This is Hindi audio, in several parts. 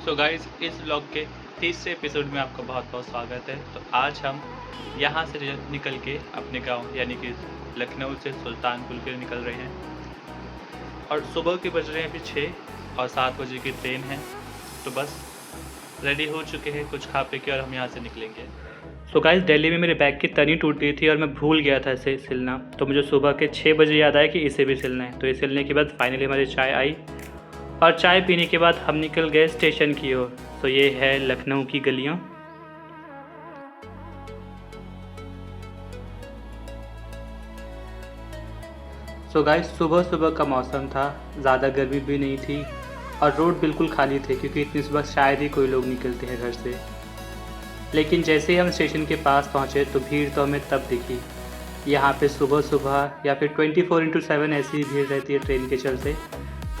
सो गाइस, इस व्लॉग के तीसरे एपिसोड में आपका बहुत बहुत स्वागत है। तो आज हम यहाँ से निकल के अपने गांव यानी कि लखनऊ से सुल्तानपुर के लिए निकल रहे हैं और सुबह के बज रहे हैं अभी 6 और 7 बजे की ट्रेन है। तो बस रेडी हो चुके हैं कुछ खा पी के और हम यहाँ से निकलेंगे। सो गाइस, दिल्ली में मेरे बैग की तनी टूट गई थी और मैं भूल गया था इसे सिलना। तो मुझे सुबह के 6 बजे याद आया कि इसे भी सिलना है। तो ये सिलने के बाद फाइनली हमारी चाय आई और चाय पीने के बाद हम निकल गए स्टेशन की ओर। तो ये है लखनऊ की गलियां। सो गाइस, सुबह सुबह का मौसम था, ज़्यादा गर्मी भी नहीं थी और रोड बिल्कुल खाली थे क्योंकि इतनी सुबह शायद ही कोई लोग निकलते हैं घर से। लेकिन जैसे ही हम स्टेशन के पास पहुँचे तो भीड़ तो हमें तब दिखी। यहाँ पे सुबह सुबह या फिर 24/7 ऐसी भीड़ रहती है ट्रेन के चलते।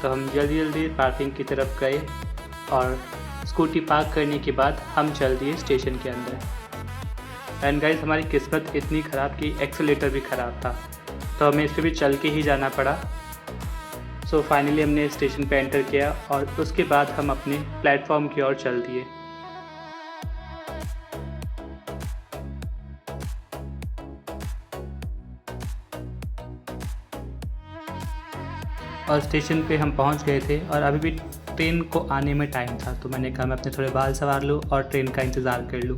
तो हम जल्दी जल्दी पार्किंग की तरफ गए और स्कूटी पार्क करने के बाद हम चल दिए स्टेशन के अंदर। एंड गाइस, हमारी किस्मत इतनी ख़राब कि एक्सेलेरेटर भी ख़राब था, तो हमें इस पर भी चल के ही जाना पड़ा। सो फाइनली हमने स्टेशन पे एंटर किया और उसके बाद हम अपने प्लेटफॉर्म की ओर चल दिए। और स्टेशन पे हम पहुंच गए थे और अभी भी ट्रेन को आने में टाइम था। तो मैंने कहा मैं अपने थोड़े बाल संवार लूँ और ट्रेन का इंतज़ार कर लूँ।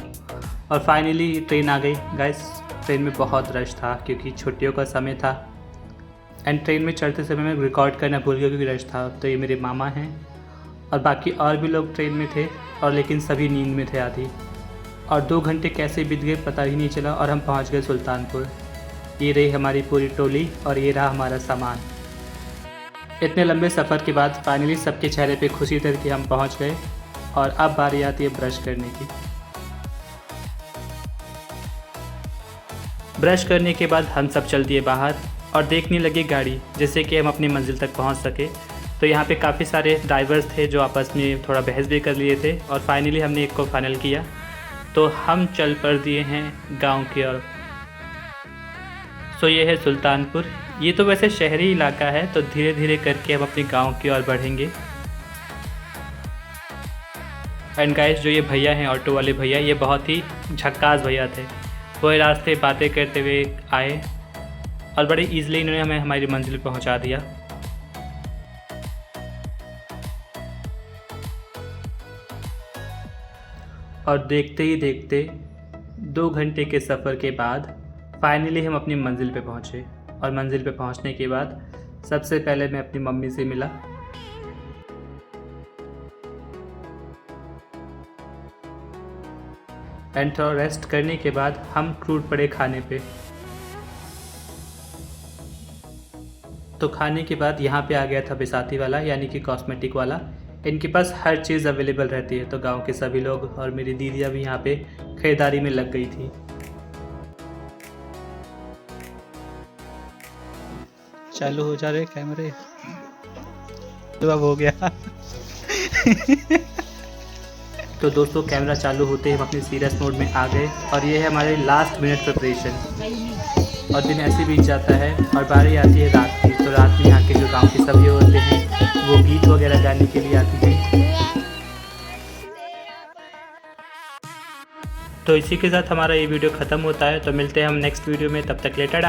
और फाइनली ट्रेन आ गई। गाइस, ट्रेन में बहुत रश था क्योंकि छुट्टियों का समय था। एंड ट्रेन में चढ़ते समय मैं रिकॉर्ड करना भूल गया क्योंकि रश था। तो ये मेरे मामा हैं और बाकी और भी लोग ट्रेन में थे और लेकिन सभी नींद में थे आधी। और 2 घंटे कैसे बीत गए पता ही नहीं चला और हम पहुँच गए सुल्तानपुर। ये रही हमारी पूरी टोली और ये रहा हमारा सामान। इतने लंबे सफ़र के बाद फाइनली सबके चेहरे पे खुशी थी कि हम पहुंच गए। और अब बारी आती है ब्रश करने की। ब्रश करने के बाद हम सब चल दिए बाहर और देखने लगे गाड़ी, जिससे कि हम अपनी मंजिल तक पहुंच सके। तो यहाँ पे काफ़ी सारे ड्राइवर्स थे जो आपस में थोड़ा बहस भी कर लिए थे और फाइनली हमने एक को फाइनल किया। तो हम चल पड़ दिए हैं गाँव की ओर। सो ये है सुल्तानपुर। ये तो वैसे शहरी इलाका है, तो धीरे धीरे करके हम अपने गांव की ओर बढ़ेंगे। एंड गाइस, जो ये भैया हैं ऑटो वाले भैया, ये बहुत ही झक्कास भैया थे। वो रास्ते बातें करते हुए आए और बड़े ईजिली इन्होंने हमें हमारी मंजिल पर पहुंचा दिया। और देखते ही देखते 2 घंटे के सफ़र के बाद फाइनली हम अपनी मंजिल पे पहुँचे। और मंजिल पे पहुंचने के बाद सबसे पहले मैं अपनी मम्मी से मिला। एंड थोड़ा रेस्ट करने के बाद हम टूट पड़े खाने पे। तो खाने के बाद यहाँ पे आ गया था बिसाती वाला यानी कि कॉस्मेटिक वाला। इनके पास हर चीज़ अवेलेबल रहती है। तो गांव के सभी लोग और मेरी दीदियाँ भी यहाँ पे खरीदारी में लग गई थी। चालू हो जा रहे कैमरे, तो अब हो गया। तो दोस्तों, कैमरा चालू होते ही हम अपने सीरियस मोड में आ गए और ये है हमारे लास्ट मिनट प्रिपरेशन। और दिन ऐसे बीत जाता है और बारी आती है रात की। तो रात में यहाँ के जो गांव के सभी होते हैं वो गीत वगैरह गाने के लिए आती हैं। तो इसी के साथ हमारा ये वीडियो ख़त्म होता है। तो मिलते हैं हम नेक्स्ट वीडियो में, तब तक लेटर।